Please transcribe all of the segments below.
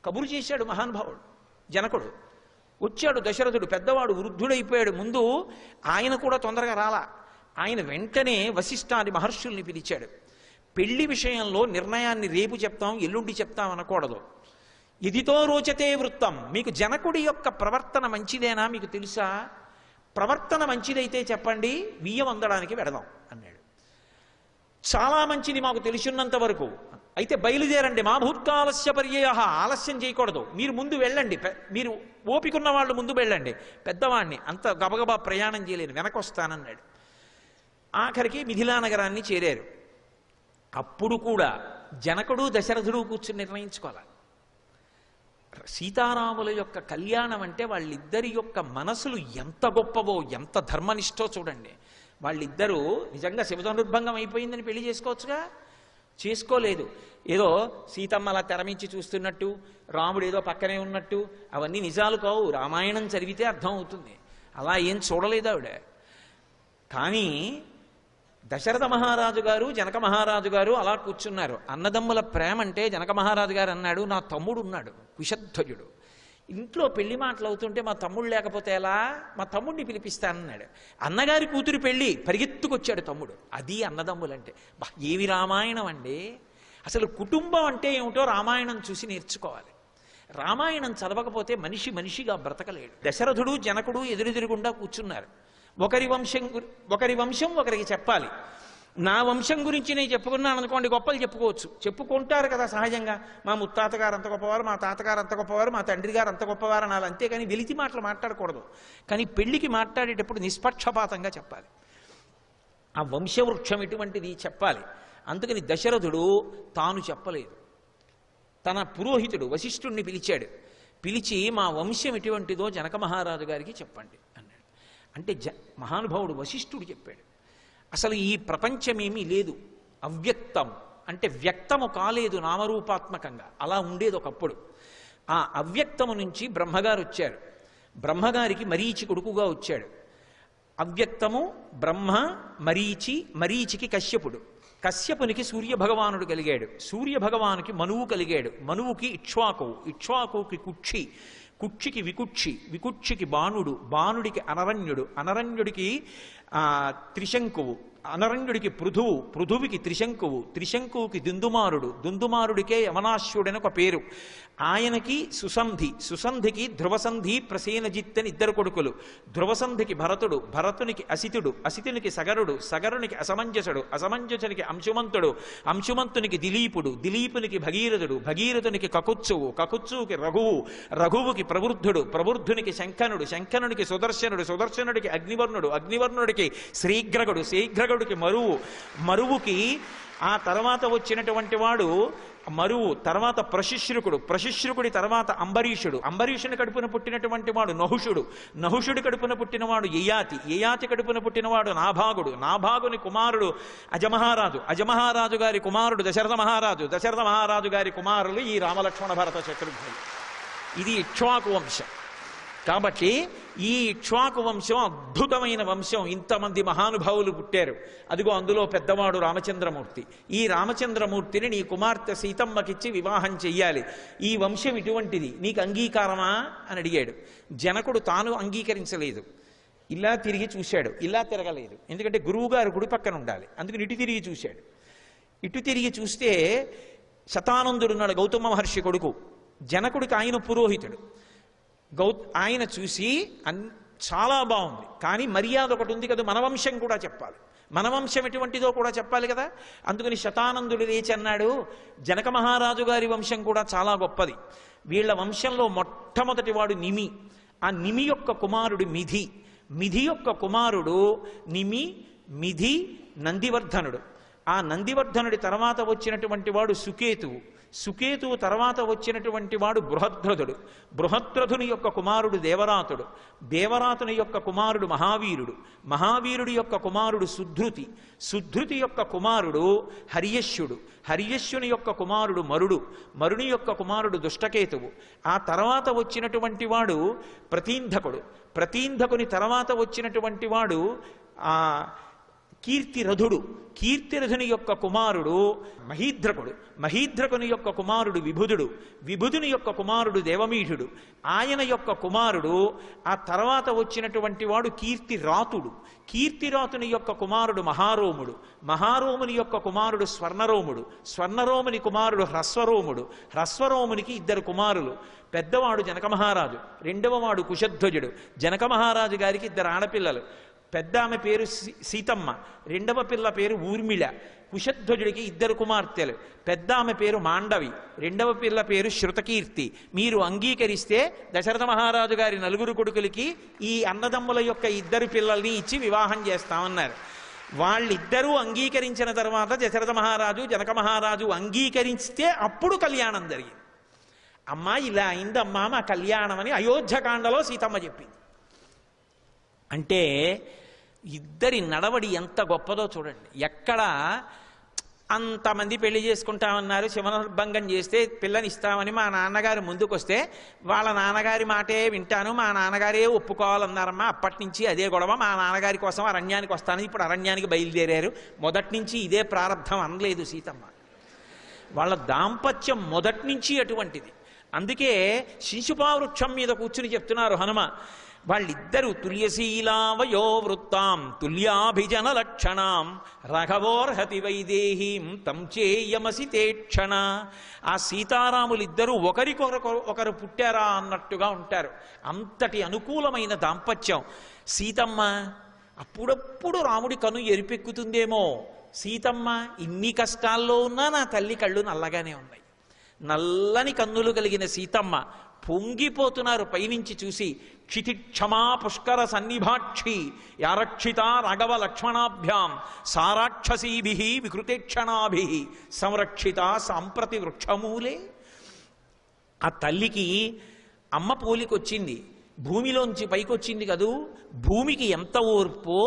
కబురు చేశాడు మహానుభావుడు జనకుడు. వచ్చాడు దశరథుడు, పెద్దవాడు, వృద్ధుడైపోయాడు. ముందు ఆయన కూడా తొందరగా రాలా. ఆయన వెంటనే వశిష్ఠాది మహర్షుల్ని పిలిచాడు. పెళ్లి విషయంలో నిర్ణయాన్ని రేపు చెప్తాం, ఎల్లుండి చెప్తాం అనకూడదు. ఇదితో రోచతే వృత్తం, మీకు జనకుడి యొక్క ప్రవర్తన మంచిదేనా మీకు తెలుసా? ప్రవర్తన మంచిదైతే చెప్పండి, బియ్యం అందడానికి వెడదాం అన్నాడు. చాలా మంచిది మాకు తెలిసినంత వరకు, అయితే బయలుదేరండి. మా భూత్కాలస్య పర్యయ, ఆలస్యం చేయకూడదు, మీరు ముందు వెళ్ళండి, మీరు ఓపికన్న వాళ్ళు ముందు వెళ్ళండి, పెద్దవాడిని అంత గబగబా ప్రయాణం చేయలేను, వెనకొస్తానన్నాడు. ఆఖరికి మిథిలా నగరాన్ని చేరారు. అప్పుడు కూడా జనకుడు దశరథుడు కూర్చుని నిర్ణయించుకోవాలి. సీతారాముల యొక్క కళ్యాణం అంటే వాళ్ళిద్దరి యొక్క మనసులు ఎంత గొప్పవో, ఎంత ధర్మనిష్టో చూడండి. వాళ్ళిద్దరూ నిజంగా శివధనుర్భంగం అయిపోయిందని పెళ్లి చేసుకోవచ్చుగా, చేసుకోలేదు. ఏదో సీతమ్మ అలా తెరమించి చూస్తున్నట్టు, రాముడు ఏదో పక్కనే ఉన్నట్టు, అవన్నీ నిజాలు కావు. రామాయణం చదివితే అర్థం అవుతుంది. అలా ఏం చూడలేదు ఆవిడ. కానీ దశరథ మహారాజు గారు, జనక మహారాజు గారు అలా కూర్చున్నారు. అన్నదమ్ముల ప్రేమ అంటే జనక మహారాజు గారు అన్నాడు, నా తమ్ముడు ఉన్నాడు కుశధ్వజుడు, ఇంట్లో పెళ్లి మాటలు అవుతుంటే మా తమ్ముడు లేకపోతే ఎలా, మా తమ్ముడిని పిలిపిస్తానన్నాడు. అన్నగారి కూతురు పెళ్లి, పరిగెత్తుకొచ్చాడు తమ్ముడు. అది అన్నదమ్ములంటే. ఏమి రామాయణం అండి! అసలు కుటుంబం అంటే ఏమిటో రామాయణం చూసి నేర్చుకోవాలి. రామాయణం చదవకపోతే మనిషి మనిషిగా బ్రతకలేడు. దశరథుడు జనకుడు ఎదురెదురుగుండా కూర్చున్నారు. ఒకరి వంశం ఒకరికి చెప్పాలి. నా వంశం గురించి నేను చెప్పుకున్నాను అనుకోండి, గొప్పలు చెప్పుకోవచ్చు, చెప్పుకుంటారు కదా సహజంగా. మా ముత్తాతగారు అంత గొప్పవారు, మా తాతగారు అంత గొప్పవారు, మా తండ్రి గారు అంత గొప్పవారు అనాలి, అంతేకాని వెలితి మాటలు మాట్లాడకూడదు. కానీ పెళ్లికి మాట్లాడేటప్పుడు నిష్పక్షపాతంగా చెప్పాలి. ఆ వంశవృక్షం ఎటువంటిది చెప్పాలి. అందుకని దశరథుడు తాను చెప్పలేదు, తన పురోహితుడు వశిష్ఠుణ్ణి పిలిచాడు. పిలిచి మా వంశం ఎటువంటిదో జనక మహారాజు గారికి చెప్పండి అన్నాడు. అంటే మహానుభావుడు వశిష్ఠుడు చెప్పాడు. అసలు ఈ ప్రపంచమేమీ లేదు, అవ్యక్తం అంటే వ్యక్తము కాలేదు నామరూపాత్మకంగా, అలా ఉండేది ఒకప్పుడు. ఆ అవ్యక్తము నుంచి బ్రహ్మగారు వచ్చారు. బ్రహ్మగారికి మరీచి కొడుకుగా వచ్చాడు. అవ్యక్తము బ్రహ్మ, మరీచి, మరీచికి కశ్యపుడు, కశ్యపునికి సూర్యభగవానుడు కలిగాడు, సూర్యభగవానుకి మనువు కలిగాడు, మనువుకి ఇక్ష్వాకువు, ఇక్ష్వాకువుకి కుక్షి, కుక్షికి వికుక్షి, వికుక్షికి బాణుడు, బాణుడికి అనరణ్యుడు, అనరణ్యుడికి త్రిశంకువు, అనరణ్యుడికి పృథువు, పృథువికి త్రిశంకువు, త్రిశంకువుకి దుందుమారుడు, దుందుమారుడికే యమనాశ్యుడని ఒక పేరు. ఆయనకి సుసంధి, సుసంధికి ధ్రువసంధి, ప్రసేనజిత్ అని ఇద్దరు కొడుకులు. ధ్రువసంధికి భరతుడు, భరతునికి అసితుడు, అసితునికి సగరుడు, సగరునికి అసమంజసుడు, అసమంజసునికి అంశుమంతుడు, అంశుమంతునికి దిలీపుడు, దిలీపునికి భగీరథుడు, భగీరథునికి కకుత్సువు, కకుత్సువుకి రఘువు, రఘువుకి ప్రవృద్ధుడు, ప్రవృద్ధునికి శంఖనుడు, శంఖనుడికి సుదర్శనుడు, సుదర్శనుడికి అగ్నివర్ణుడు, అగ్నివర్ణుడికి శ్రీగ్రగుడు, శ్రీగ్రగుడికి మరువు, మరువుకి ఆ తర్వాత వచ్చినటువంటి వాడు మరువు, తర్వాత ప్రశిశ్రుకుడు, ప్రశిశ్రుకుడి తర్వాత అంబరీషుడు, అంబరీషుని కడుపున పుట్టినటువంటి వాడు నహుషుడు, నహుషుడి కడుపున పుట్టినవాడు యయాతి, యయాతి కడుపున పుట్టినవాడు నాభాగుడు, నాభాగుని కుమారుడు అజమహారాజు, అజమహారాజు గారి కుమారుడు దశరథ మహారాజు, దశరథ మహారాజు గారి కుమారులు ఈ రామలక్ష్మణ భరత శత్రుఘ్నులు. ఇది ఇక్ష్వాకు వంశం. కాబట్టి ఈ ఇక్ష్వాకు వంశం అద్భుతమైన వంశం. ఇంతమంది మహానుభావులు పుట్టారు. అదిగో అందులో పెద్దవాడు రామచంద్రమూర్తి. ఈ రామచంద్రమూర్తిని నీ కుమార్తె సీతమ్మకిచ్చి వివాహం చెయ్యాలి. ఈ వంశం ఇటువంటిది, నీకు అంగీకారమా అని అడిగాడు. జనకుడు తాను అంగీకరించలేదు. ఇలా తిరిగి చూశాడు, ఇలా తిరగలేదు, ఎందుకంటే గురువుగారు గుడి పక్కన ఉండాలి. అందుకని ఇటు తిరిగి చూశాడు. ఇటు తిరిగి చూస్తే శతానందుడున్నాడు, గౌతమ మహర్షి కొడుకు. జనకుడికి ఆయన పురోహితుడు. ఆయన చూసి చాలా బాగుంది, కానీ మర్యాద ఒకటి ఉంది కదా, మన వంశం కూడా చెప్పాలి, మన వంశం ఎటువంటిదో కూడా చెప్పాలి కదా. అందుకని శతానందుడు లేచి అన్నాడు, జనక మహారాజు గారి వంశం కూడా చాలా గొప్పది. వీళ్ళ వంశంలో మొట్టమొదటి వాడు నిమి, ఆ నిమి యొక్క కుమారుడు మిథి, మిథి యొక్క కుమారుడు నిమి, మిథి, నందివర్ధనుడు. ఆ నందివర్ధనుడి తర్వాత వచ్చినటువంటి వాడు సుకేతువు, సుకేతువు తర్వాత వచ్చినటువంటి వాడు బృహద్రథుడు, బృహద్రథుని యొక్క కుమారుడు దేవరాతుడు, దేవరాతుని యొక్క కుమారుడు మహావీరుడు, మహావీరుడి యొక్క కుమారుడు సుధృతి, సుధృతి యొక్క కుమారుడు హర్యశ్యుడు, హర్యశ్యుని యొక్క కుమారుడు మరుడు, మరుని యొక్క కుమారుడు దుష్టకేతువు. ఆ తర్వాత వచ్చినటువంటి వాడు ప్రతీంధకుడు, ప్రతీంధకుని తర్వాత వచ్చినటువంటి వాడు కీర్తిరథుడు, కీర్తిరథుని యొక్క కుమారుడు మహీధ్రకుడు, మహీధ్రకుని యొక్క కుమారుడు విభుదుడు, విభుదుని యొక్క కుమారుడు దేవమీఢుడు, ఆయన యొక్క కుమారుడు ఆ తర్వాత వచ్చినటువంటి వాడు కీర్తిరాతుడు, కీర్తిరాతుని యొక్క కుమారుడు మహారోముడు, మహారోముని యొక్క కుమారుడు స్వర్ణరోముడు, స్వర్ణరోముని కుమారుడు హ్రస్వరోముడు, హ్రస్వరోమునికి 2 కుమారులు. పెద్దవాడు జనక మహారాజు, రెండవ వాడు కుశధ్వజుడు. జనక మహారాజు గారికి 2 ఆడపిల్లలు. పెద్ద ఆమె పేరు సీతమ్మ, రెండవ పిల్ల పేరు ఊర్మిళ. కుశధ్వజుడికి 2 కుమార్తెలు. పెద్ద ఆమె పేరు మాండవి, రెండవ పిల్ల పేరు శృతకీర్తి. మీరు అంగీకరిస్తే దశరథ మహారాజు గారి 4 కొడుకులకి ఈ అన్నదమ్ముల యొక్క 2 పిల్లల్ని ఇచ్చి వివాహం చేస్తామన్నారు. వాళ్ళిద్దరూ అంగీకరించిన తర్వాత దశరథ మహారాజు జనక మహారాజు అంగీకరిస్తే అప్పుడు కళ్యాణం జరిగింది. అమ్మా ఇలా అయిందమ్మా మా కళ్యాణం అని అయోధ్యకాండలో సీతమ్మ చెప్పింది. అంటే ఇద్దరి నడవడి ఎంత గొప్పదో చూడండి. ఎక్కడ అంతమంది పెళ్లి చేసుకుంటామన్నారు, శివనుర్భంగం చేస్తే పిల్లనిస్తామని మా నాన్నగారు ముందుకొస్తే వాళ్ళ నాన్నగారి మాటే వింటాను, మా నాన్నగారే ఒప్పుకోవాలన్నారమ్మా. అప్పటి నుంచి అదే గొడవ. మా నాన్నగారి కోసం అరణ్యానికి వస్తానని ఇప్పుడు అరణ్యానికి బయలుదేరారు. మొదటి నుంచి ఇదే ప్రారంధం అనలేదు సీతమ్మ. వాళ్ళ దాంపత్యం మొదటి నుంచి అటువంటిది. అందుకే శిశుపావృక్షం మీద కూర్చుని చెప్తున్నారు హనుమ, వాళ్ళిద్దరూ తుల్యశీలావయో వృత్తాం తుల్యాభిజన లక్షణాం రఘవోర్హతి వైదేహీం తం చేయమసి తేక్షణ. ఆ సీతారాములిద్దరూ ఒకరు పుట్టారా అన్నట్టుగా ఉంటారు. అంతటి అనుకూలమైన దాంపత్యం. సీతమ్మ అప్పుడప్పుడు రాముడి కను ఎరిపెక్కుతుందేమో. సీతమ్మ ఇన్ని కష్టాల్లో ఉన్నా నా తల్లి కళ్ళు నల్లగానే ఉన్నాయి. నల్లని కన్నులు కలిగిన సీతమ్మ పొంగిపోతున్నారు పైనుంచి చూసి. క్షితిక్షమా పుష్కర సన్నిభాక్షి యారక్షిత రాఘవ లక్ష్మణాభ్యాం సారాక్షసీభి వికృతేక్షణాభి సంరక్షిత సాంప్రతి వృక్షమూలే. ఆ తల్లికి అమ్మ పోలికొచ్చింది, భూమిలోంచి పైకొచ్చింది కదూ. భూమికి ఎంత ఓర్పో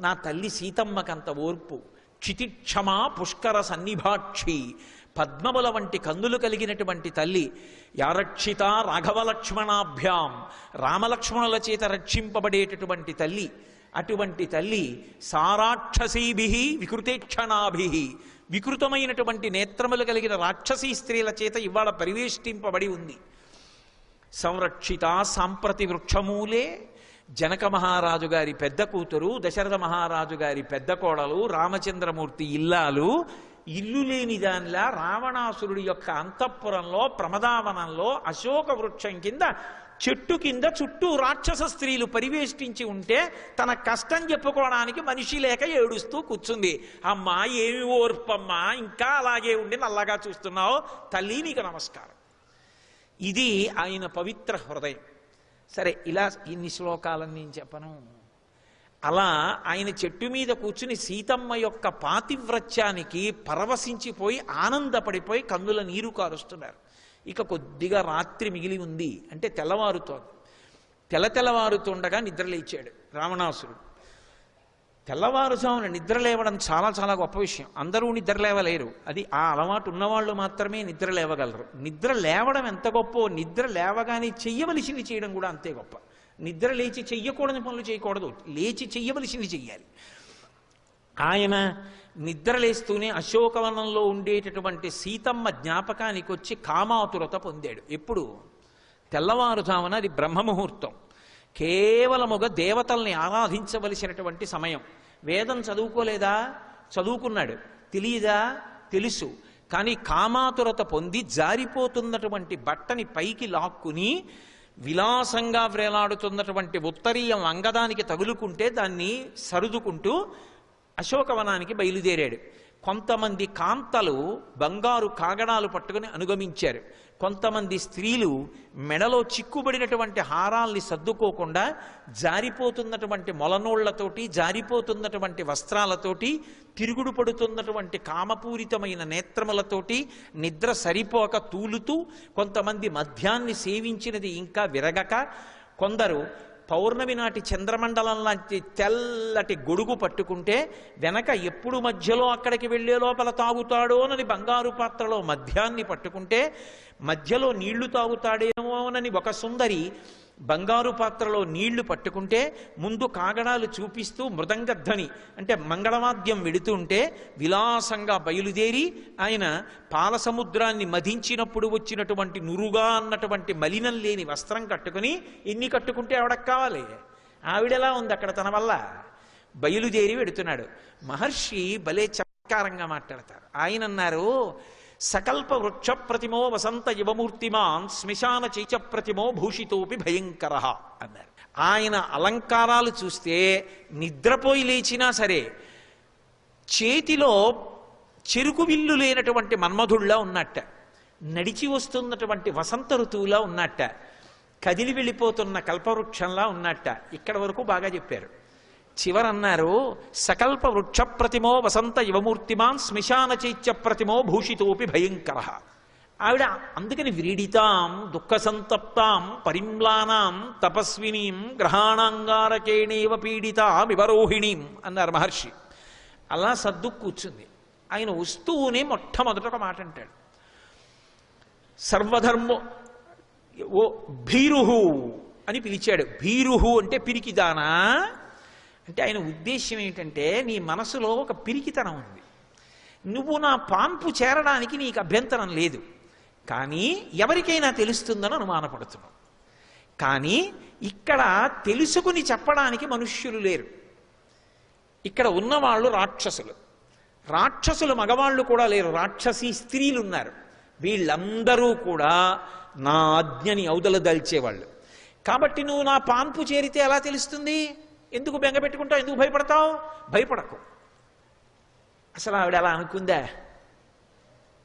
నా తల్లి సీతమ్మకంత ఓర్పు. క్షితిక్షమా పుష్కర సన్నిభాక్షి, పద్మముల వంటి కన్నులు కలిగినటువంటి తల్లి. యారక్షిత రాఘవ లక్ష్మణాభ్యాం, రామలక్ష్మణుల చేత రక్షింపబడేటటువంటి తల్లి. అటువంటి తల్లి సారాక్షసీభి వికృతేక్షణాభి, వికృతమైనటువంటి నేత్రములు కలిగిన రాక్షసీ స్త్రీల చేత ఇవాళ పరివేష్టింపబడి ఉంది. సంరక్షిత సాంప్రతి వృక్షమూలే. జనక మహారాజు గారి పెద్ద కూతురు, దశరథ మహారాజు గారి పెద్ద కోడలు, రామచంద్రమూర్తి ఇల్లాలు ఇల్లు లేని దానిలా రావణాసురుడి యొక్క అంతఃపురంలో ప్రమదావనంలో అశోక వృక్షం కింద చెట్టు కింద చుట్టూ రాక్షస స్త్రీలు పరివేష్టించి ఉంటే తన కష్టం చెప్పుకోవడానికి మనిషి లేక ఏడుస్తూ కూర్చుంది. అమ్మా ఏమి ఓర్పమ్మా, ఇంకా అలాగే ఉండి నల్లగా చూస్తున్నావు, తల్లి నీకు నమస్కారం. ఇది ఆయన పవిత్ర హృదయం. సరే, ఇలా ఇన్ని శ్లోకాలని నేను చెప్పను. అలా ఆయన చెట్టు మీద కూర్చుని సీతమ్మ యొక్క పాతివ్రత్యానికి పరవశించిపోయి ఆనందపడిపోయి కన్నుల నీరు కారుస్తున్నారు. ఇక కొద్దిగా రాత్రి మిగిలి ఉంది అంటే తెల్లవారుతోంది. తెల్లవారుతుండగా నిద్రలేచాడు రావణాసురుడు. తెల్లవారుజామున నిద్ర లేవడం చాలా చాలా గొప్ప విషయం. అందరూ నిద్ర లేవలేరు. అది ఆ అలవాటు ఉన్నవాళ్ళు మాత్రమే నిద్ర లేవగలరు. నిద్ర లేవడం ఎంత గొప్పో, నిద్ర లేవగానే చెయ్యవలసింది చేయడం కూడా అంతే గొప్ప. నిద్ర లేచి చెయ్యకూడని పనులు చేయకూడదు, లేచి చెయ్యవలసింది చెయ్యాలి. ఆయన నిద్ర లేస్తూనే అశోకవనంలో ఉండేటటువంటి సీతమ్మ జ్ఞాపకానికి వచ్చి కామాతురత పొందాడు. ఎప్పుడు? తెల్లవారుజామున. అది బ్రహ్మముహూర్తం. కేవలముగా దేవతల్ని ఆరాధించవలసినటువంటి సమయం. వేదం చదువుకోలేదా? చదువుకున్నాడు. తెలియదా? తెలుసు. కానీ కామాతురత పొంది జారిపోతున్నటువంటి బట్టని పైకి లాక్కుని విలాసంగా వ్రేలాడుతున్నటువంటి ఉత్తరీయం అంగదానికి తగులుకుంటే దాన్ని సరుదుకుంటూ అశోకవనానికి బయలుదేరాడు. కొంతమంది కాంతలు బంగారు కాగడాలు పట్టుకుని అనుగమించారు. కొంతమంది స్త్రీలు మెడలో చిక్కుబడినటువంటి హారాల్ని సర్దుకోకుండా జారిపోతున్నటువంటి మొలనోళ్లతోటి, జారిపోతున్నటువంటి వస్త్రాలతోటి, తిరుగుడు పడుతున్నటువంటి కామపూరితమైన నేత్రములతోటి నిద్ర సరిపోక తూలుతూ, కొంతమంది మద్యాన్ని సేవించినది ఇంకా విరగక, కొందరు పౌర్ణమి నాటి చంద్రమండలం లాంటి తెల్లటి గొడుగు పట్టుకుంటే వెనక ఎప్పుడు మధ్యలో అక్కడికి వెళ్లే లోపల తాగుతాడోనని బంగారు పాత్రలో మద్యాన్ని పట్టుకుంటే మధ్యలో నీళ్లు తాగుతాడేమోనని ఒక సుందరి బంగారు పాత్రలో నీళ్లు పట్టుకుంటే ముందు కాగడాలు చూపిస్తూ మృదంగధ్వని అంటే మంగళవాద్యం వెడుతుంటే విలాసంగా బయలుదేరి ఆయన పాల సముద్రాన్ని మధించినప్పుడు వచ్చినటువంటి నురుగా అన్నటువంటి మలినం లేని వస్త్రం కట్టుకుని ఎన్ని కట్టుకుంటే ఆవిడకు కావాలి, ఆవిడెలా ఉంది అక్కడ తన వల్ల బయలుదేరి వెడుతున్నాడు. మహర్షి భలే చమత్కారంగా మాట్లాడతారు. ఆయన అన్నారు, సకల్ప వృక్ష ప్రతిమో వసంత యువమూర్తిమాన్ శ్మశాన చైచ ప్రతిమో భూషితోపి భయంకర అన్నారు. ఆయన అలంకారాలు చూస్తే నిద్రపోయి లేచినా సరే చేతిలో చెరుకు విల్లు లేనటువంటి మన్మధుళ్ళ ఉన్నట్ట, నడిచి వస్తున్నటువంటి వసంత ఋతువులా ఉన్నట్ట, కదిలి వెళ్ళిపోతున్న కల్పవృక్షంలా ఉన్నట్ట. ఇక్కడ వరకు బాగా చెప్పారు. చివరన్నారు, సకల్ప వృక్ష ప్రతిమో వసంత యువమూర్తిమాన్ శ్మశాన చైత్య ప్రతిమో భూషితోపి భయంకర. ఆవిడ అందుకని వ్రీడితాం దుఃఖ సంతప్తాం పరిమ్లానాం తపస్వినీం గ్రహాణాంగారకేణేవ పీడితాం వివరోహిణీం అన్నారు మహర్షి. అలా సర్దు కూర్చుంది. ఆయన వస్తువునే మొట్టమొదట ఒక మాట అంటాడు, సర్వధర్మో ఓ భీరుహు అని పిలిచాడు. భీరుహు అంటే పిరికిదానా అంటే ఆయన ఉద్దేశ్యం ఏంటంటే, నీ మనసులో ఒక పిరికితనం ఉంది, నువ్వు నా పాన్పు చేరడానికి నీకు అభ్యంతరం లేదు, కానీ ఎవరికైనా తెలుస్తుందని అనుమానపడుతున్నావు. కానీ ఇక్కడ తెలుసుకుని చెప్పడానికి మనుష్యులు లేరు. ఇక్కడ ఉన్నవాళ్ళు రాక్షసులు, రాక్షసులు మగవాళ్ళు కూడా లేరు, రాక్షసీ స్త్రీలు ఉన్నారు. వీళ్ళందరూ కూడా నా ఆజ్ఞని అవతల దల్చేవాళ్ళు. కాబట్టి నువ్వు నా పాన్పు చేరితే ఎలా తెలుస్తుంది? ఎందుకు బెంగ పెట్టుకుంటావు? ఎందుకు భయపడతావు? భయపడకు. అసలు ఆవిడ అలా అనుకుందా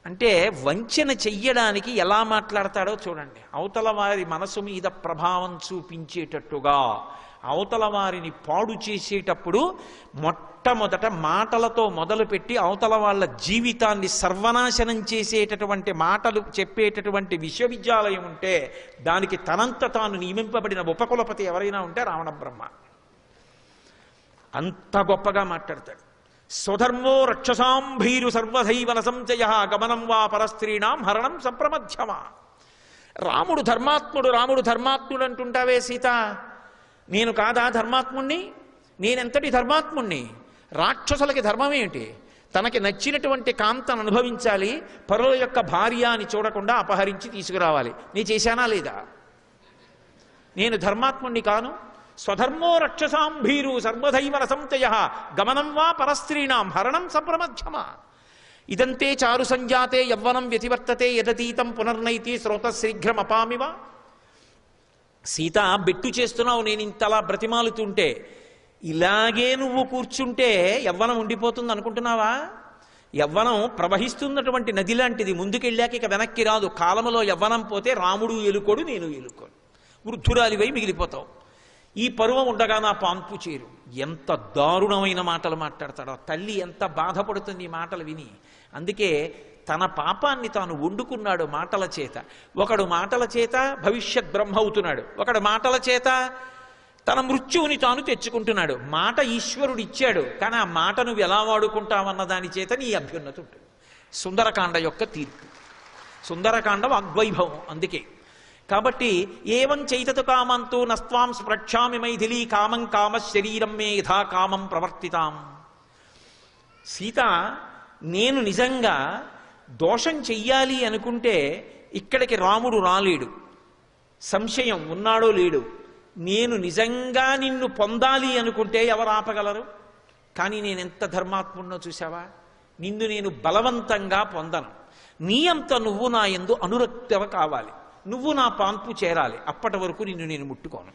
అంటే వంచన చెయ్యడానికి ఎలా మాట్లాడతాడో చూడండి. అవతల వారి మనసు మీద ప్రభావం చూపించేటట్టుగా, అవతల వారిని పాడు చేసేటప్పుడు మొట్టమొదట మాటలతో మొదలుపెట్టి అవతల వాళ్ళ జీవితాన్ని సర్వనాశనం చేసేటటువంటి మాటలు చెప్పేటటువంటి విశ్వవిద్యాలయం ఉంటే దానికి తనంత తాను నియమింపబడిన ఉపకులపతి ఎవరైనా ఉంటే రావణ బ్రహ్మ. అంత గొప్పగా మాట్లాడతాడు. స్వధర్మో రక్షసాం భీరు సర్వధైవన సంచయ గమనం వా పరస్త్రీణాం హరణం సంప్రమధ్యమా. రాముడు ధర్మాత్ముడు, రాముడు ధర్మాత్ముడు అంటుంటావే సీత, నేను కాదా ధర్మాత్ముణ్ణి? నేనెంతటి ధర్మాత్ముణ్ణి? రాక్షసులకి ధర్మం ఏమిటి? తనకి నచ్చినటువంటి కాంతను అనుభవించాలి, పరుల యొక్క భార్య అని చూడకుండా అపహరించి తీసుకురావాలి. నీ చేశానా లేదా? నేను ధర్మాత్ముణ్ణి కాను. స్వధర్మో రక్షసాం భీరు సర్వధైవ సంతయ గమనం వా పరస్త్రీణాం హరణం సంప్రమధ్యమా. ఇదంతే చారు సంజాతే యవ్వనం వ్యతివర్తతే యదతీతం పునర్నైతి శ్రోతశీఘ్రమపామివ. సీత, బెట్టు చేస్తున్నావు, నేను ఇంతలా బ్రతిమాలుతుంటే ఇలాగే నువ్వు కూర్చుంటే యవ్వనం ఉండిపోతుంది అనుకుంటున్నావా? యవ్వనం ప్రవహిస్తున్నటువంటి నది లాంటిది, ముందుకెళ్ళాక ఇక వెనక్కి రాదు. కాలములో యవ్వనం పోతే రాముడు ఎలుకోడు, నేను ఎలుకోడు, వృద్ధురాలివై మిగిలిపోతావు. ఈ పరువం ఉండగా నా పాన్పు చేరు. ఎంత దారుణమైన మాటలు మాట్లాడతాడో. తల్లి ఎంత బాధపడుతుంది ఈ మాటలు విని. అందుకే తన పాపాన్ని తాను వండుకున్నాడు మాటల చేత. ఒకడు మాటల చేత భవిష్యత్ బ్రహ్మ అవుతున్నాడు, ఒకడు మాటల చేత తన మృత్యువుని తాను తెచ్చుకుంటున్నాడు. మాట ఈశ్వరుడు ఇచ్చాడు, కానీ ఆ మాట నువ్వు ఎలా వాడుకుంటావన్న దాని చేత నీ అభ్యున్నతి ఉంటుంది. సుందరకాండ యొక్క తీర్పు, సుందరకాండ వాగ్వైభవం. అందుకే కాబట్టి ఏవం చైతతు కామంతో నస్వాం స్పృక్షామి మైథిలీ కామం కామ శరీరం మే యథా కామం ప్రవర్తితాం. సీత, నేను నిజంగా దోషం చెయ్యాలి అనుకుంటే ఇక్కడికి రాముడు రాలేడు, సంశయం ఉన్నాడో లేడు. నేను నిజంగా నిన్ను పొందాలి అనుకుంటే ఎవరు ఆపగలరు? కానీ నేనెంత ధర్మాత్ముడినో చూసావా? నిన్ను నేను బలవంతంగా పొందను. నీ అంత నువ్వు నా యందు అనురక్తవ కావాలి, నువ్వు నా పాన్పు చేరాలి, అప్పటి వరకు నిన్ను నేను ముట్టుకోను.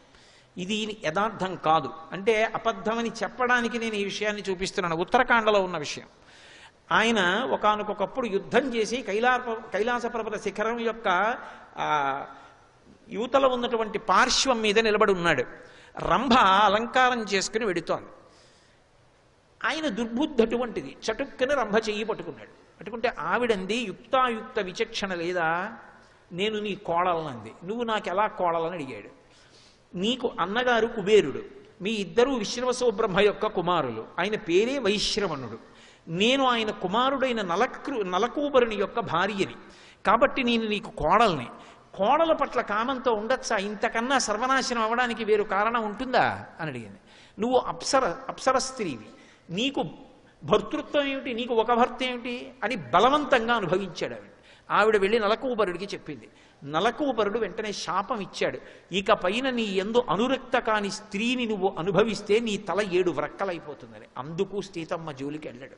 ఇది యథార్థం కాదు అంటే అబద్ధమని చెప్పడానికి నేను ఈ విషయాన్ని చూపిస్తున్నాను. ఉత్తరాఖండలో ఉన్న విషయం. ఆయన ఒకానొకప్పుడు యుద్ధం చేసి కైలాస పర్వత శిఖరం యొక్క యువతలో ఉన్నటువంటి పార్శ్వం మీద నిలబడి ఉన్నాడు. రంభ అలంకారం చేసుకుని వెడుతోంది. ఆయన దుర్బుద్ధి అటువంటిది. చటుక్కని రంభ చెయ్యి పట్టుకున్నాడు. పట్టుకుంటే ఆవిడంది, యుక్తాయుక్త విచక్షణ లేదా? నేను నీ కోడలనంది. నువ్వు నాకు ఎలా కోడలని అడిగాడు. నీకు అన్నగారు కుబేరుడు, మీ ఇద్దరూ విశ్రవసో బ్రహ్మ యొక్క కుమారులు. ఆయన పేరే వైశ్రవణుడు. నేను ఆయన కుమారుడైన నలకూబరుని యొక్క భార్యని, కాబట్టి నేను నీకు కోడల్ని. కోడల పట్ల కామంతో ఉండొచ్చా? ఇంతకన్నా సర్వనాశనం అవ్వడానికి వేరు కారణం ఉంటుందా అని అడిగింది. నువ్వు అప్సర స్త్రీవి, నీకు భర్తృత్వం ఏమిటి, నీకు ఒక భర్త ఏమిటి అని బలవంతంగా అనుభవించాడు ఆవిడ వెళ్ళి నలకూబరుడికి చెప్పింది. నలకూబరుడు వెంటనే శాపం ఇచ్చాడు, ఇక పైన నీ యందు అనురక్త కాని స్త్రీని నువ్వు అనుభవిస్తే నీ తల 7 వ్రక్కలైపోతుందని. అందుకు సీతమ్మ జోలికి వెళ్ళాడు.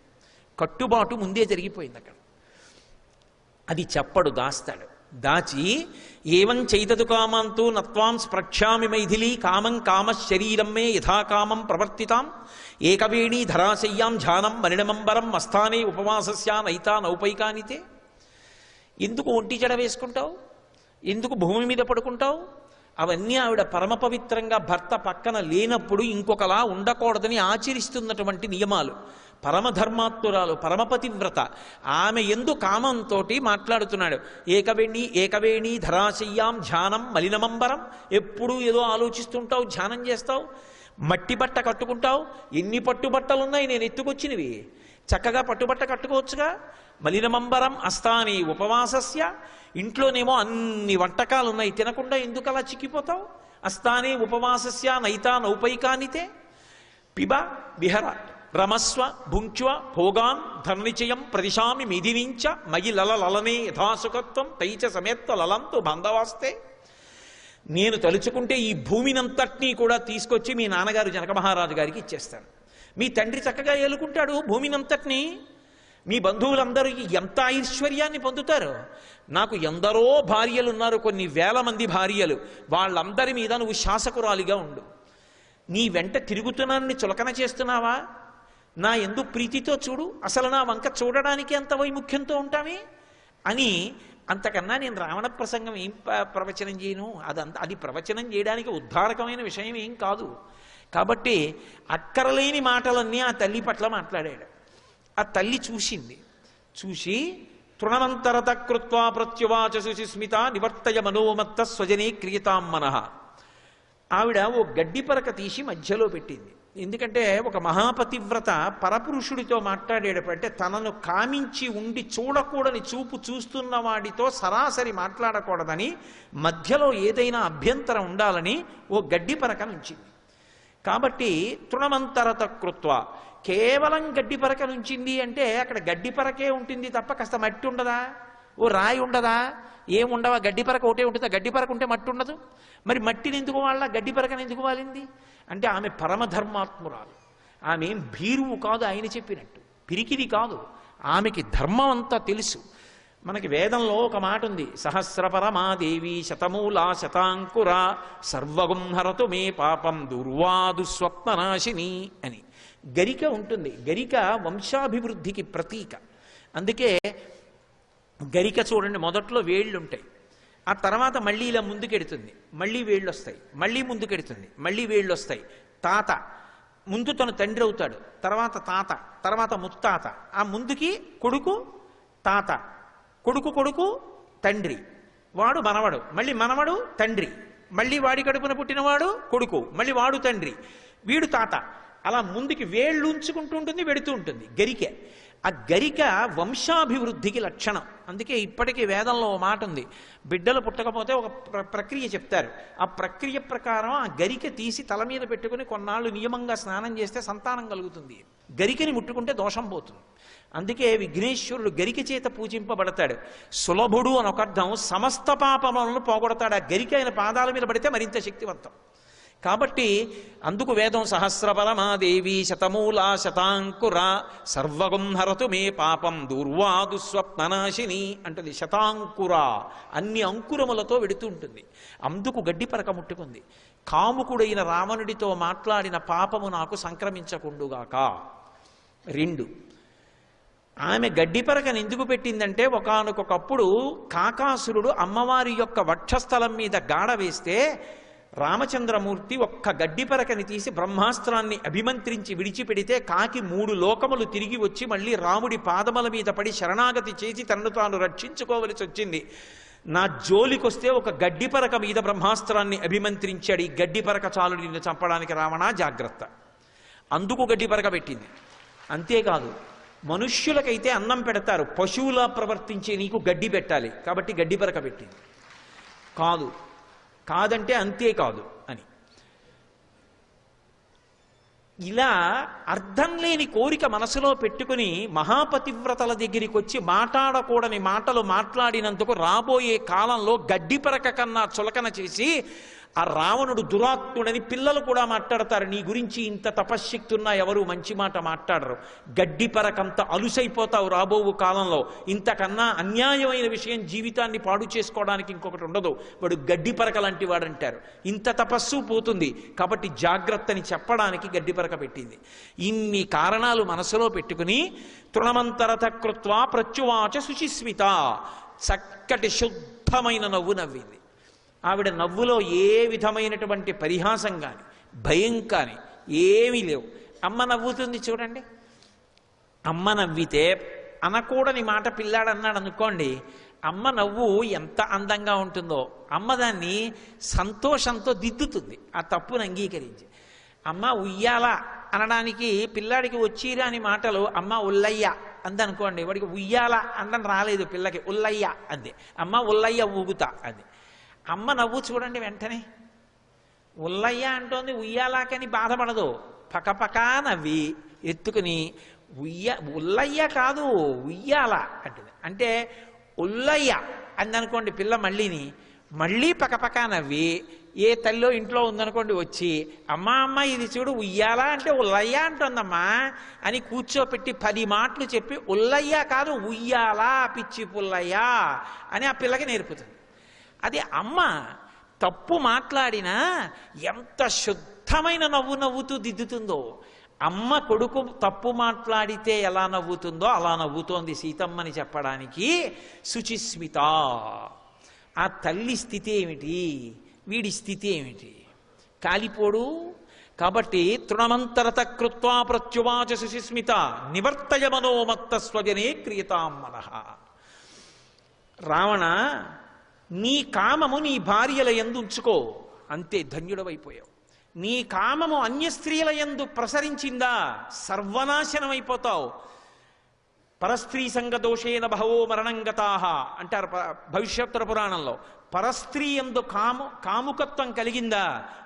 కట్టుబాటు ముందే జరిగిపోయింది అక్కడ. అది చెప్పడు, దాస్తాడు. దాచి ఏవం చైతదు కామంతో నత్వాం స్పృక్ష్యామి మైథిలి కామం కామ శరీరం మే యథాకామం ప్రవర్తితాం ఏకవేణీ ధరాశయ్యాం ధ్యానం మరిణమంబరం మస్థానే ఉపవాసస్యా నైతా నౌపైకానితే. ఎందుకు ఒంటి జడ వేసుకుంటావు, ఎందుకు భూమి మీద పడుకుంటావు? అవన్నీ ఆవిడ పరమ పవిత్రంగా భర్త పక్కన లేనప్పుడు ఇంకొకలా ఉండకూడదని ఆచరిస్తున్నటువంటి నియమాలు. పరమధర్మాత్మురాలు, పరమపతివ్రత, ఆమె ఎందు కామంతో మాట్లాడుతున్నాడు. ఏకవేణి ధరాశయ్యాం ధ్యానం మలినమంబరం. ఎప్పుడూ ఏదో ఆలోచిస్తుంటావు, ధ్యానం చేస్తావు, మట్టి బట్ట కట్టుకుంటావు. ఎన్ని పట్టుబట్టలున్నాయి నేను ఎత్తుకొచ్చినవి, చక్కగా పట్టుబట్ట కట్టుకోవచ్చుగా. మలినమంబరం అస్థాని ఉపవాసస్య, ఇంట్లోనేమో అన్ని వంటకాలు ఉన్నాయి, తినకుండా ఎందుకు అలా చిక్కిపోతావు? అస్థానే ఉపవాసస్య నైతా నౌపైకానితే. పిబ విహర రమస్వ భుంక్ష్వ భోగాన్ ధననిచయం ప్రదిశామి మిదినించ మయి లలనే యథాసుఖత్వం తైచ సమేత్త లలంతో బంధవాస్తే. నేను తలుచుకుంటే ఈ భూమినంతటినీ కూడా తీసుకొచ్చి మీ నాన్నగారు జనక మహారాజు గారికి ఇచ్చేస్తాను. మీ తండ్రి చక్కగా ఏలుకుంటాడు భూమినంతటినీ. మీ బంధువులందరూ ఎంత ఐశ్వర్యాన్ని పొందుతారు. నాకు ఎందరో భార్యలు ఉన్నారు, కొన్ని వేల మంది భార్యలు. వాళ్ళందరి మీద నువ్వు శాసకురాలిగా ఉండు. నీ వెంట తిరుగుతున్నానని చులకన చేస్తున్నావా? నా ఎందు ప్రీతితో చూడు, అసలు నా వంక చూడడానికి ఎంత వైముఖ్యంతో ఉంటామే అని. అంతకన్నా నేను రావణ ప్రసంగం ఏం ప్రవచనం చేయను. అది ప్రవచనం చేయడానికి ఉద్ధారకమైన విషయం ఏం కాదు. కాబట్టి అక్కరలేని మాటలన్నీ ఆ తల్లి పట్ల మాట్లాడాడు. ఆ తల్లి చూసింది. చూసి తృణమంతరత కృత్వా ప్రత్యువాచ సుస్మిత నివర్తయ మనోమత్త స్వజనే క్రియతాం మనః. ఆవిడ ఓ గడ్డి పరక తీసి మధ్యలో పెట్టింది. ఎందుకంటే ఒక మహాపతివ్రత పరపురుషుడితో మాట్లాడేటప్పుడు తనను కామించి ఉండి చూడకూడని చూపు చూస్తున్న వాడితో సరాసరి మాట్లాడకూడదని, మధ్యలో ఏదైనా అభ్యంతరం ఉండాలని ఓ గడ్డి పరక నుంచింది. కాబట్టి తృణమంతరత కృత్వ, కేవలం గడ్డి పరక నుంచింది అంటే అక్కడ గడ్డి పరకే ఉంటుంది తప్ప కాస్త మట్టి ఉండదా, ఓ రాయి ఉండదా, ఏముండవా? గడ్డి పరక ఒకటే ఉంటుందా? గడ్డి పరక ఉంటే మట్టి ఉండదు. మరి మట్టిని ఎందుకు వాళ్ళ, గడ్డి పరకని ఎందుకు వాలింది అంటే ఆమె పరమధర్మాత్మురాలు. ఆమె ఏం భీరువు కాదు, ఆయన చెప్పినట్టు పిరికిది కాదు. ఆమెకి ధర్మం అంతా తెలుసు. మనకి వేదంలో ఒక మాట ఉంది, సహస్రపరమాదేవి శతమూలా శతాంకురా సర్వగుంహరతు మే పాపం దుర్వాదు స్వప్ననాశిని అని. గరిక ఉంటుంది. గరిక వంశాభివృద్ధికి ప్రతీక. అందుకే గరిక చూడండి, మొదట్లో వేళ్ళు ఉంటాయి, ఆ తర్వాత మళ్ళీ ఇలా ముందుకెడుతుంది, మళ్ళీ వేళ్ళు వస్తాయి, మళ్ళీ ముందుకెడుతుంది, మళ్ళీ వేళ్ళు వస్తాయి. తాత ముందు తను తండ్రి అవుతాడు, తర్వాత తాత, తర్వాత ముత్తాత, ఆ ముందుకి కొడుకు తాత, కొడుకు కొడుకు తండ్రి, వాడు మనవడు, మళ్ళీ మనవడు తండ్రి, మళ్ళీ వాడి కడుపున పుట్టినవాడు కొడుకు, మళ్ళీ వాడు తండ్రి, వీడు తాత. అలా ముందుకి వేళ్ళు ఉంచుకుంటూ ఉంటుంది, వెడుతూ ఉంటుంది గరిక. ఆ గరిక వంశాభివృద్ధికి లక్షణం. అందుకే ఇప్పటికీ వేదంలో ఓ మాట ఉంది, బిడ్డలు పుట్టకపోతే ఒక ప్రక్రియ చెప్తారు. ఆ ప్రక్రియ ప్రకారం ఆ గరిక తీసి తల మీద పెట్టుకుని కొన్నాళ్ళు నియమంగా స్నానం చేస్తే సంతానం కలుగుతుంది. గరికని ముట్టుకుంటే దోషం పోతుంది. అందుకే విఘ్నేశ్వరుడు గరిక చేత పూజింపబడతాడు. సులభుడు అని ఒక అర్థం, సమస్త పాపములను పోగొడతాడు. ఆ గరిక ఆయన పాదాల మీద పడితే మరింత శక్తివంతం. కాబట్టి అందుకు వేదం సహస్రపరమాదేవి శతమూలా శతాంకుర సర్వగుంహరతు మే పాపం దూర్వాదు స్వప్ననాశిని అంటది. శతాంకుర అన్ని అంకురములతో వెడుతూ ఉంటుంది. అందుకు గడ్డి పరక ముట్టుకుంది. కాముకుడైన రావణుడితో మాట్లాడిన పాపము నాకు సంక్రమించకుండుగాక. 2, ఆమె గడ్డి పరకను ఎందుకు పెట్టిందంటే ఒకానొకప్పుడు కాకాసురుడు అమ్మవారి యొక్క వక్షస్థలం మీద గాడ వేస్తే రామచంద్రమూర్తి ఒక్క గడ్డి పరకని తీసి బ్రహ్మాస్త్రాన్ని అభిమంత్రించి విడిచిపెడితే కాకి 3 లోకములు తిరిగి వచ్చి మళ్ళీ రాముడి పాదముల మీద పడి శరణాగతి చేసి తనను తాను రక్షించుకోవలసి వచ్చింది. నా జోలికొస్తే ఒక గడ్డి పరక మీద బ్రహ్మాస్త్రాన్ని అభిమంత్రించాడు. ఈ గడ్డి పరక చాలు నిన్ను చంపడానికి రావణ, జాగ్రత్త. అందుకు గడ్డి పరక పెట్టింది. అంతేకాదు, మనుష్యులకైతే అన్నం పెడతారు, పశువులా ప్రవర్తించే నీకు గడ్డి పెట్టాలి కాబట్టి గడ్డి పరక పెట్టింది. కాదు, కాదంటే అంతే కాదు అని. ఇలా అర్థం లేని కోరిక మనసులో పెట్టుకుని మహాపతివ్రతల దగ్గరికి వచ్చి మాట్లాడకూడని మాటలు మాట్లాడినందుకు రాబోయే కాలంలో గడ్డిపరక కన్నా చులకన చేసి ఆ రావణుడు దురాత్ముడని పిల్లలు కూడా మాట్లాడతారు. నీ గురించి ఇంత తపశ్శక్తి ఉన్నా ఎవరు మంచి మాట మాట్లాడరు. గడ్డిపరకంత అలుసైపోతావు రాబో కాలంలో. ఇంతకన్నా అన్యాయమైన విషయం జీవితాన్ని పాడు చేసుకోవడానికి ఇంకొకటి ఉండదు. వాడు గడ్డిపరక లాంటి వాడంటారు. ఇంత తపస్సు పోతుంది కాబట్టి జాగ్రత్తని చెప్పడానికి గడ్డిపరక పెట్టింది. ఇన్ని కారణాలు మనసులో పెట్టుకుని తృణమంతరత కృత్వా ప్రత్యువాచ శుచిస్మిత, చక్కటి శుద్ధమైన నవ్వు నవ్వింది. ఆవిడ నవ్వులో ఏ విధమైనటువంటి పరిహాసం కానీ భయం కానీ ఏమీ లేవు. అమ్మ నవ్వుతుంది చూడండి. అమ్మ నవ్వితే అనకూడని మాట పిల్లాడు అన్నాడు అనుకోండి, అమ్మ నవ్వు ఎంత అందంగా ఉంటుందో అమ్మ దాన్ని సంతోషంతో దిద్దుతుంది, ఆ తప్పును అంగీకరించి. అమ్మ ఉయ్యాల అనడానికి పిల్లాడికి వచ్చిరాని మాటలు అమ్మ ఉల్లయ్య అందనుకోండి, వాడికి ఉయ్యాల అందని రాలేదు, పిల్లకి ఉల్లయ్య అంది. అమ్మ ఉల్లయ్య ఊగుతా అంది. అమ్మ నవ్వు చూడండి, వెంటనే ఉల్లయ్య అంటోంది ఉయ్యాలాకని బాధపడదు, పకపకా నవ్వి ఎత్తుకుని ఉల్లయ్య కాదు ఉయ్యాల అంటుంది. అంటే ఉల్లయ్య అందనుకోండి పిల్ల మళ్ళీ పకపకా నవ్వి, ఏ తల్లో ఇంట్లో ఉందనుకోండి వచ్చి అమ్మ అమ్మ ఇది చూడు ఉయ్యాల అంటే ఉల్లయ్య అంటుందమ్మా అని కూర్చోపెట్టి 10 మాటలు చెప్పి ఉల్లయ్య కాదు ఉయ్యాల పిచ్చి పుల్లయ్య అని ఆ పిల్లకి నేర్పుతుంది. అది అమ్మ తప్పు మాట్లాడినా ఎంత శుద్ధమైన నవ్వు నవ్వుతూ దిద్దుతుందో. అమ్మ కొడుకు తప్పు మాట్లాడితే ఎలా నవ్వుతుందో అలా నవ్వుతోంది సీతమ్మని చెప్పడానికి శుచిస్మిత. ఆ తల్లి స్థితి ఏమిటి, వీడి స్థితి ఏమిటి? కాలిపోడు. కాబట్టి తృణమంతరత కృత్వా ప్రత్యువాచ శుచిస్మిత నివర్తయ మనోమత్త స్వజనే క్రియతాం మనః. రావణ, నీ కామము నీ భార్యల యందు ఉంచుకో, అంతే ధన్యుడవైపోయావు. నీ కామము అన్య స్త్రీల యందు ప్రసరించిందా సర్వనాశనమైపోతావు. పరస్త్రీ సంగ దోషేన బహవో మరణంగతాహ అంటారు భవిష్యోత్తర పురాణంలో. పరస్త్రీ యందు కాముకత్వం కలిగిందా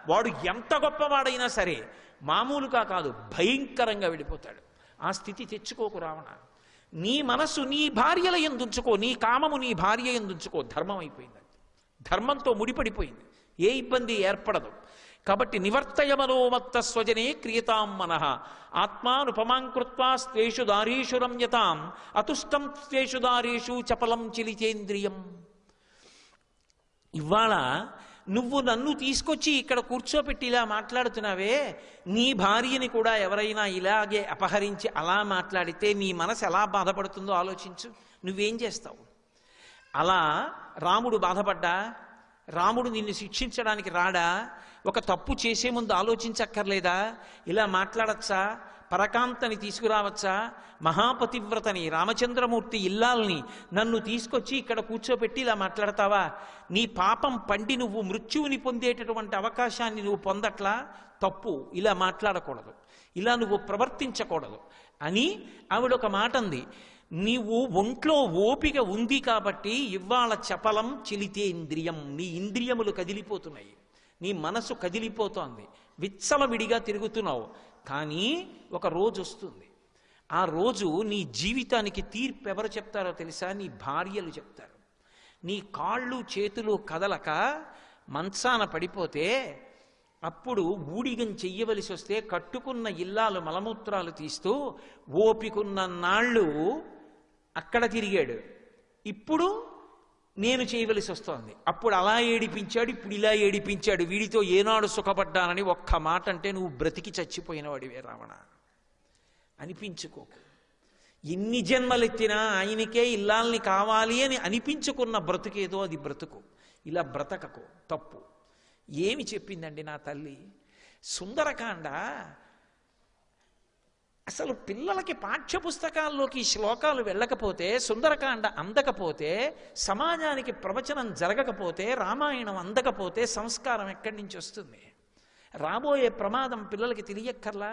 వాడు ఎంత గొప్పవాడైనా సరే మామూలుగా కాదు భయంకరంగా వెళ్ళిపోతాడు. ఆ స్థితి తెచ్చుకోకు రావణ. నీ మనస్సు నీ భార్యల యందుంచుకో, నీ కామము నీ భార్య యందుంచుకో. ధర్మం అయిపోయింది, ధర్మంతో ముడిపడిపోయింది, ఏ ఇబ్బంది ఏర్పడదు. కాబట్టి నివర్తయ మనోమత్త స్వజనే క్రియతాం మనః ఆత్మానుపమాంకృత్వా స్వేషు దారీషు రమ్యతాం అతుష్టం స్వేషు దారీషు చపలం చిలిచేంద్రియం. ఇవాళ నువ్వు నన్ను తీసుకొచ్చి ఇక్కడ కూర్చోపెట్టి ఇలా మాట్లాడుతున్నావే, నీ భార్యని కూడా ఎవరైనా ఇలాగే అపహరించి అలా మాట్లాడితే నీ మనసు ఎలా బాధపడుతుందో ఆలోచించు. నువ్వేం చేస్తావు? అలా రాముడు బాధపడ్డా? రాముడు నిన్ను శిక్షించడానికి రాడా? ఒక తప్పు చేసే ముందు ఆలోచించక్కర్లేదా? ఇలా మాట్లాడచ్చా? పరకాంతని తీసుకురావచ్చా? మహాపతివ్రతని రామచంద్రమూర్తి ఇల్లాల్ని నన్ను తీసుకొచ్చి ఇక్కడ కూర్చోపెట్టి ఇలా మాట్లాడతావా? నీ పాపం పండి నువ్వు మృత్యువుని పొందేటటువంటి అవకాశాన్ని నువ్వు పొందట్లా? తప్పు, ఇలా మాట్లాడకూడదు, ఇలా నువ్వు ప్రవర్తించకూడదు అని ఆవిడ ఒక మాట అంది. నీవు ఒంట్లో ఓపిక ఉంది కాబట్టి ఇవాళ చపలం చిలితేంద్రియం, నీ ఇంద్రియములు కదిలిపోతున్నాయి, నీ మనసు కదిలిపోతోంది, విచ్చలవిడిగా తిరుగుతున్నావు. కానీ ఒక రోజు వస్తుంది, ఆ రోజు నీ జీవితానికి తీర్పు ఎవరు చెప్తారో తెలుసా? నీ భార్యలు చెప్తారు. నీ కాళ్ళు చేతులు కదలక మంచాన పడిపోతే అప్పుడు ఊడిగం చెయ్యవలసి వస్తే కట్టుకున్న ఇల్లాలు మలమూత్రాలు తీస్తూ ఓపికున్న నాళ్ళు అక్కడ తిరిగాడు, ఇప్పుడు నేను చేయవలసి వస్తోంది. అప్పుడు అలా ఏడిపించాడు, ఇప్పుడు ఇలా ఏడిపించాడు, వీడితో ఏనాడు సుఖపడ్డానని ఒక్క మాట అంటే నువ్వు బ్రతికి చచ్చిపోయిన వాడివే రావణ. అనిపించుకోకు. ఎన్ని జన్మలెత్తినా ఆయనకే ఇల్లాల్ని కావాలి అని అనిపించుకున్న బ్రతుకేదో అది బ్రతుకు. ఇలా బ్రతకకు, తప్పు. ఏమి చెప్పిందండి నా తల్లి? సుందరకాండ అసలు పిల్లలకి పాఠ్యపుస్తకాల్లోకి శ్లోకాలు వెళ్ళకపోతే, సుందరకాండ అందకపోతే, సమాజానికి ప్రవచనం జరగకపోతే, రామాయణం అందకపోతే సంస్కారం ఎక్కడి నుంచి వస్తుంది? రాబోయే ప్రమాదం పిల్లలకి తెలియక్కర్లా?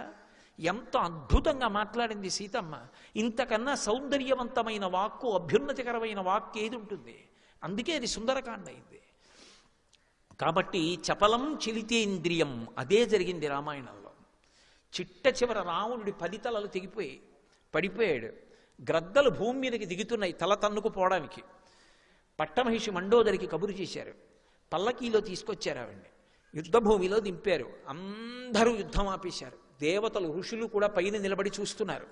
ఎంత అద్భుతంగా మాట్లాడింది సీతమ్మ. ఇంతకన్నా సౌందర్యవంతమైన వాక్కు, అభ్యున్నతికరమైన వాక్కు ఏది ఉంటుంది? అందుకే అది సుందరకాండ అయింది. కాబట్టి చపలం చలితేంద్రియం అదే జరిగింది రామాయణంలో. చిట్ట చివర రావణుడి 10 తలలు తెగిపోయాయి, పడిపోయాడు. గ్రద్దలు భూమి మీదకి దిగుతున్నాయి తల తన్నుకుపోవడానికి. పట్టమహిషి మండోదరికి కబురు చేశారు, పల్లకీలో తీసుకొచ్చారు ఆవిడ్ని, యుద్ధభూమిలో దింపారు. అందరూ యుద్ధం ఆపేశారు. దేవతలు ఋషులు కూడా పైన నిలబడి చూస్తున్నారు.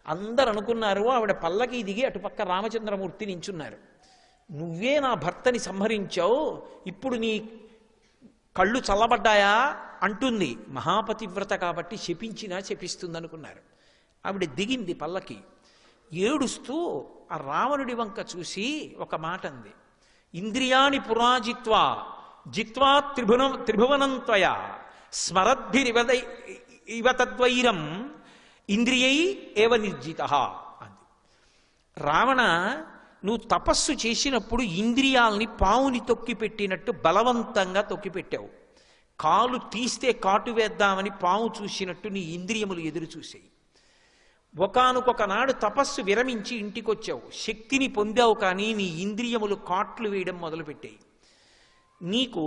అందరు అనుకున్నారు ఆవిడ పల్లకీ దిగి అటుపక్క రామచంద్రమూర్తి నించున్నారు. నువ్వే నా భర్తని సంహరించావు, ఇప్పుడు నీ కళ్ళు చల్లబడ్డాయా అంటుంది. మహాపతివ్రత కాబట్టి శపించినా శపిస్తుంది అనుకున్నారు. ఆవిడ దిగింది పల్లకి, ఏడుస్తూ ఆ రావణుడి వంక చూసి ఒక మాట అంది, ఇంద్రియాణి పురాజిత్వా జిత్వా త్రిభువనంత్వయ స్మరద్భిరివదై ఇవ తద్వైరం ఇంద్రియై ఏవ నిర్జిత అంది. రావణ, నువ్వు తపస్సు చేసినప్పుడు ఇంద్రియాల్ని పావుని తొక్కిపెట్టినట్టు బలవంతంగా తొక్కిపెట్టావు. కాలు తీస్తే కాటు వేద్దామని పాము చూసినట్టు నీ ఇంద్రియములు ఎదురు చూసాయి. ఒకానొక నాడు తపస్సు విరమించి ఇంటికొచ్చావు, శక్తిని పొందావు, కానీ నీ ఇంద్రియములు కాట్లు వేయడం మొదలుపెట్టాయి. నీకు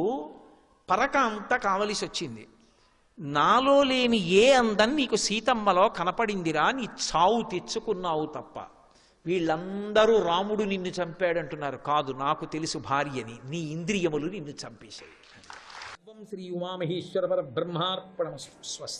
పరక అంతా కావలసి వచ్చింది. నాలో లేని ఏ అందం నీకు సీతమ్మలో కనపడిందిరా, నీ చావు తెచ్చుకున్నావు తప్ప. వీళ్ళందరూ రాముడు నిన్ను చంపాడంటున్నారు. కాదు, నాకు తెలుసు భార్యని, నీ ఇంద్రియములు నిన్ను చంపేశాయి. శ్రీ ఉమామహేశ్వర పరబ్రహ్మార్పణమస్తు. స్వస్తి.